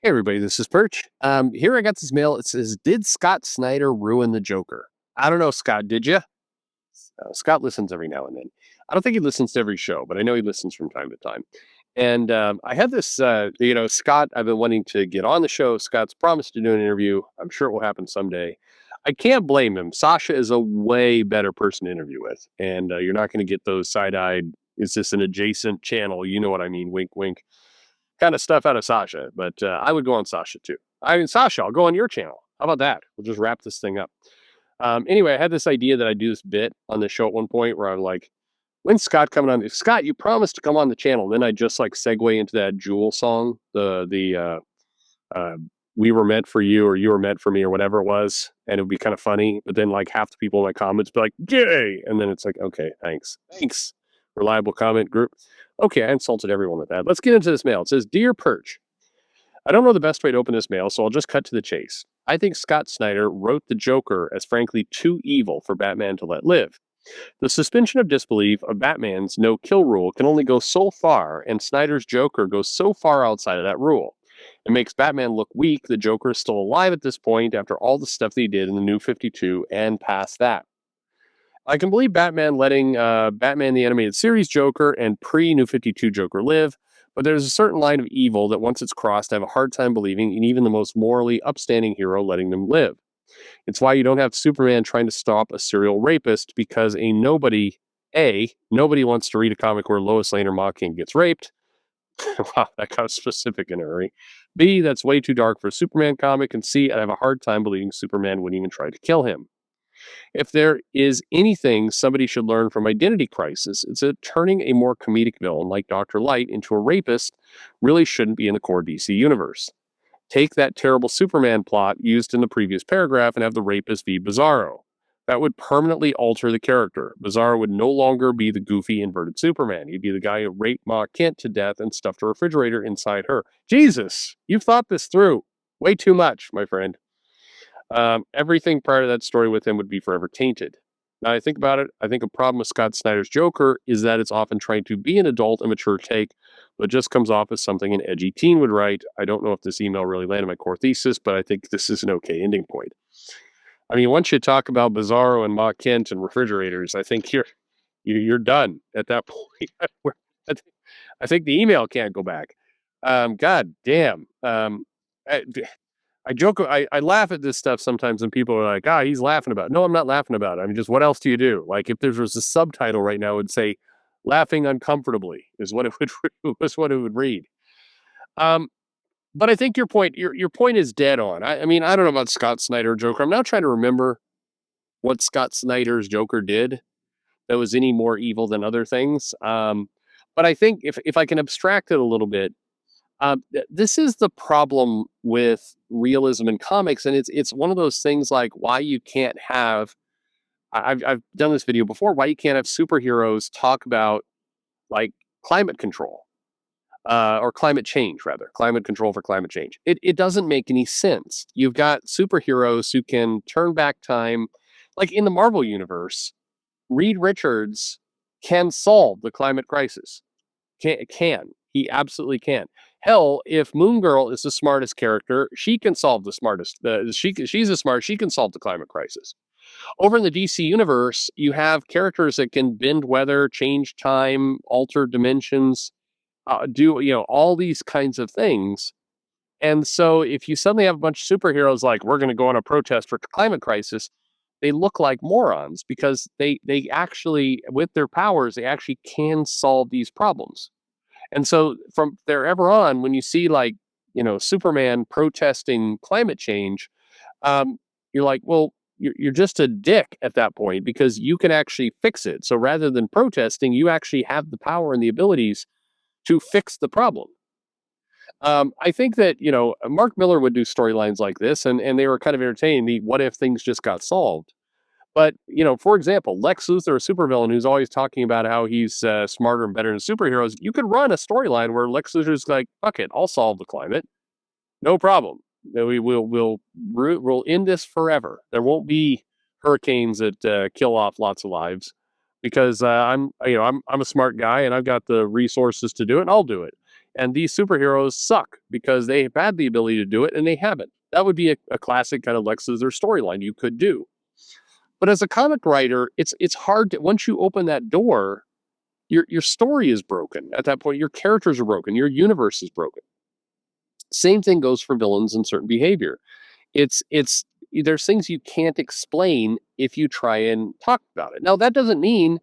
Hey everybody, this is Perch. Here I got this mail. It says, "Did Scott Snyder ruin the Joker?" I don't know, Scott. Did you? Scott listens every now and then. I don't think he listens to every show, but I know he listens from time to time. And I had this, Scott. I've been wanting to get on the show. Scott's promised to do an interview. I'm sure it will happen someday. I can't blame him. Sasha is a way better person to interview with, and you're not going to get those side-eyed. Is this an adjacent channel? You know what I mean? Wink, wink kind of stuff out of Sasha, but I would go on Sasha too. I mean, Sasha, I'll go on your channel. How about that? We'll just wrap this thing up. Anyway, I had this idea that I'd do this bit on the show at one point where I'm like, when's Scott coming on? Scott, you promised to come on the channel. Then I just like segue into that Jewel song, the "We Were Meant for You" or "You Were Meant for Me" or whatever it was, and it would be kind of funny. But then like half the people in my comments be like, "Gay," and then it's like, okay, thanks, reliable comment group. Okay, I insulted everyone with that. Let's get into this mail. It says, "Dear Perch, I don't know the best way to open this mail, so I'll just cut to the chase. I think Scott Snyder wrote the Joker as frankly too evil for Batman to let live. The suspension of disbelief of Batman's no-kill rule can only go so far, and Snyder's Joker goes so far outside of that rule. It makes Batman look weak. The Joker is still alive at this point after all the stuff that he did in the New 52 and past that. I can believe Batman letting Batman the Animated Series Joker and pre-New 52 Joker live, but there's a certain line of evil that once it's crossed, I have a hard time believing in even the most morally upstanding hero letting them live. It's why you don't have Superman trying to stop a serial rapist because nobody wants to read a comic where Lois Lane or Ma King gets raped. Wow, that got specific in a hurry. B, that's way too dark for a Superman comic, and C, I have a hard time believing Superman wouldn't even try to kill him. If there is anything somebody should learn from Identity Crisis, it's that turning a more comedic villain like Dr. Light into a rapist really shouldn't be in the core DC universe. Take that terrible Superman plot used in the previous paragraph and have the rapist be Bizarro. That would permanently alter the character. Bizarro would no longer be the goofy inverted Superman. He'd be the guy who raped Ma Kent to death and stuffed a refrigerator inside her. Jesus, you've thought this through. Way too much, my friend. Everything prior to that story with him would be forever tainted. Now I think about it, I think a problem with Scott Snyder's Joker is that it's often trying to be an adult and mature take, but just comes off as something an edgy teen would write. I don't know if this email really landed my core thesis, but I think this is an okay ending point. I mean, once you talk about Bizarro and Ma Kent and refrigerators, I think you're done at that point. I think the email can't go back. God damn. I, I laugh at this stuff sometimes, and people are like, he's laughing about it. No, I'm not laughing about it. I mean, just what else do you do? Like, if there was a subtitle right now, it would say, laughing uncomfortably is what it would, was what it would read. Um, but I think your point is dead on. I mean, I don't know about Scott Snyder Joker. I'm now trying to remember what Scott Snyder's Joker did that was any more evil than other things. But I think if I can abstract it a little bit, this is the problem with realism in comics, and it's one of those things like why you can't have. I've done this video before. Why you can't have superheroes talk about like climate control or climate change, rather climate control for climate change. It doesn't make any sense. You've got superheroes who can turn back time, like in the Marvel universe. Reed Richards can solve the climate crisis. Can. He absolutely can. Hell, if Moon Girl is the smartest character, she can solve the smartest. She's the smart. She can solve the climate crisis. Over in the DC universe, you have characters that can bend weather, change time, alter dimensions, do all these kinds of things. And so, if you suddenly have a bunch of superheroes like we're going to go on a protest for climate crisis, they look like morons because they actually, with their powers, they actually can solve these problems. And so from there ever on, when you see like, Superman protesting climate change, you're like, well, you're just a dick at that point because you can actually fix it. So rather than protesting, you actually have the power and the abilities to fix the problem. I think that, Mark Miller would do storylines like this and they were kind of entertaining. The what if things just got solved? But, for example, Lex Luthor, a supervillain who's always talking about how he's smarter and better than superheroes, you could run a storyline where Lex Luthor's like, fuck it, I'll solve the climate. No problem. We'll end this forever. There won't be hurricanes that kill off lots of lives because I'm a smart guy and I've got the resources to do it and I'll do it. And these superheroes suck because they have had the ability to do it and they haven't. That would be a classic kind of Lex Luthor storyline you could do. But as a comic writer, it's hard to, once you open that door, your story is broken. At that point, your characters are broken, your universe is broken. Same thing goes for villains and certain behavior. It's there's things you can't explain if you try and talk about it. Now that doesn't mean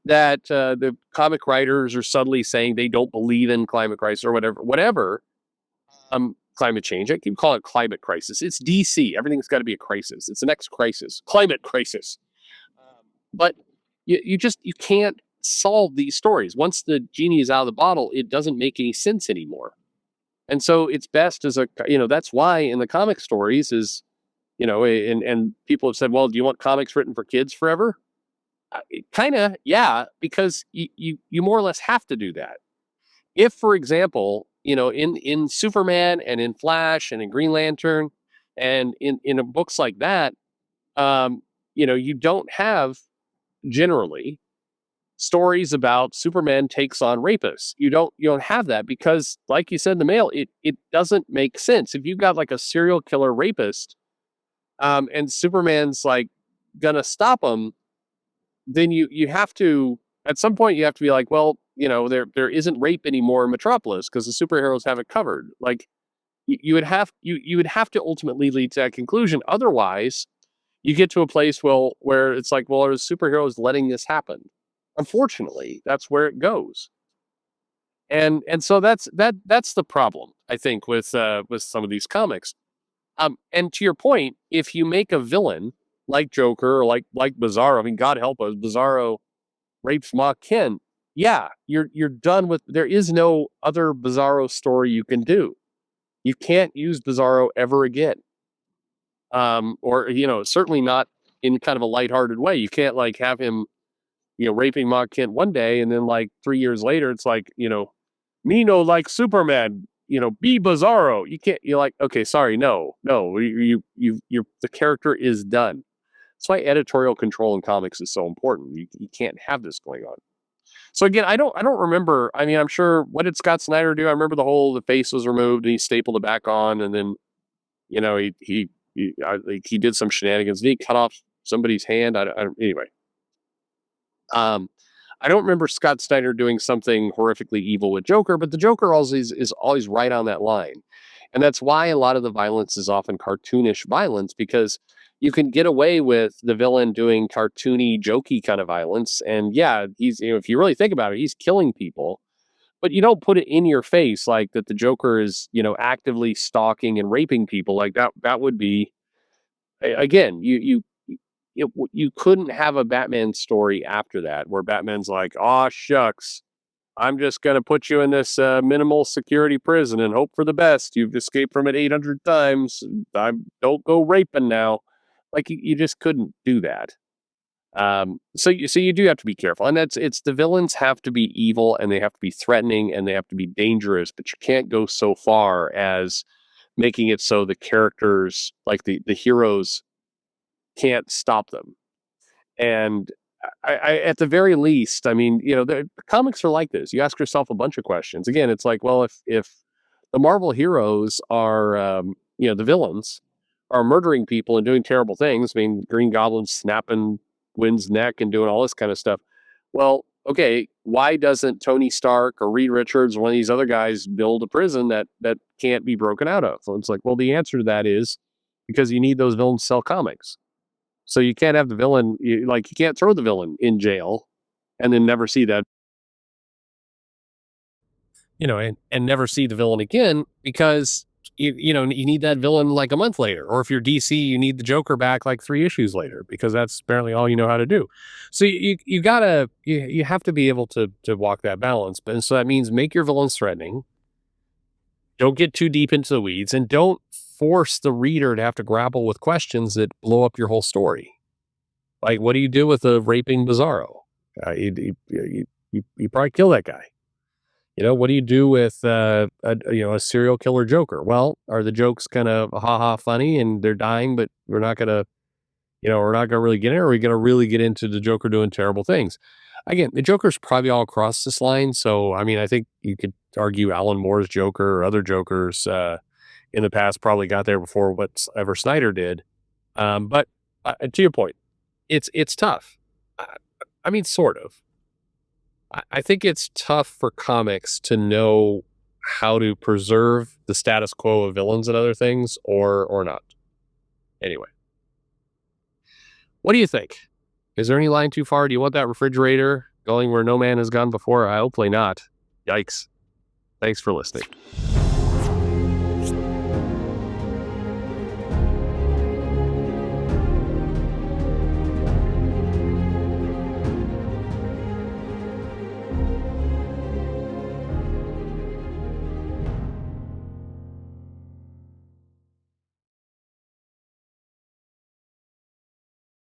that the comic writers are suddenly saying they don't believe in climate crisis or whatever. Climate change. I keep calling it climate crisis. It's DC. Everything's got to be a crisis. It's the next crisis, climate crisis. But you can't solve these stories. Once the genie is out of the bottle, it doesn't make any sense anymore. And so it's best as that's why in the comic stories is, and people have said, well, do you want comics written for kids forever? Kind of, yeah, because you more or less have to do that. If, for example, in Superman and in Flash and in Green Lantern and in books like that, you don't have generally stories about Superman takes on rapists. You don't have that because, like you said in the mail, it doesn't make sense. If you've got like a serial killer rapist, and Superman's like gonna stop him, then you have to, at some point you have to be like, well, there isn't rape anymore in Metropolis because the superheroes have it covered. Like you would have to ultimately lead to that conclusion. Otherwise, you get to a place where it's like, well, are the superheroes letting this happen? Unfortunately, that's where it goes. And so that's the problem, I think, with some of these comics. And to your point, if you make a villain like Joker or like Bizarro, I mean, God help us, Bizarro rapes Ma Kent. Yeah, you're done with. There is no other Bizarro story you can do. You can't use Bizarro ever again. Or certainly not in kind of a lighthearted way. You can't like have him, raping Ma Kent one day, and then like 3 years later, it's like, Nino like Superman, be Bizarro. You can't. You're like, okay, sorry, no, the character is done. That's why editorial control in comics is so important. You can't have this going on. So again, I don't remember. I mean, I'm sure, what did Scott Snyder do? I remember the face was removed and he stapled it back on, and then he did some shenanigans. Did he cut off somebody's hand? Anyway. I don't remember Scott Snyder doing something horrifically evil with Joker, but the Joker is always right on that line. And that's why a lot of the violence is often cartoonish violence, because you can get away with the villain doing cartoony, jokey kind of violence. And yeah, he's, if you really think about it, he's killing people, but you don't put it in your face like that the Joker is, actively stalking and raping people. Like that would be, again, you couldn't have a Batman story after that where Batman's like, "Aw, shucks, I'm just gonna put you in this minimal security prison and hope for the best. You've escaped from it 800 times. I don't go raping now." Like you just couldn't do that. So you do have to be careful, and it's the villains have to be evil and they have to be threatening and they have to be dangerous, but you can't go so far as making it so the characters, like the heroes, can't stop them. And I at the very least, I mean, the comics are like this. You ask yourself a bunch of questions. Again, it's like, well, if the Marvel heroes are, the villains are murdering people and doing terrible things. I mean, Green Goblin snapping Gwen's neck and doing all this kind of stuff. Well, okay, why doesn't Tony Stark or Reed Richards or one of these other guys build a prison that can't be broken out of? So it's like, well, the answer to that is because you need those villains to sell comics. So you can't have the villain, you can't throw the villain in jail and then never see that, and never see the villain again, because you need that villain like a month later. Or if you're DC, you need the Joker back like 3 issues later, because that's apparently all you know how to do. So you have to be able to walk that balance. But so that means make your villains threatening. Don't get too deep into the weeds, and don't force the reader to have to grapple with questions that blow up your whole story. Like, what do you do with a raping Bizarro? You probably kill that guy. What do you do with a serial killer Joker? Well, are the jokes kind of ha funny and they're dying, but we're not gonna we're not going to really get in, or are we going to really get into the Joker doing terrible things? Again, the Joker's probably all across this line. So, I mean, I think you could argue Alan Moore's Joker or other Jokers in the past probably got there before whatever Snyder did. But to your point, it's tough. I mean, sort of. I think it's tough for comics to know how to preserve the status quo of villains and other things, or not. Anyway, what do you think? Is there any line too far? Do you want that refrigerator going where no man has gone before? Hopefully not. Yikes. Thanks for listening.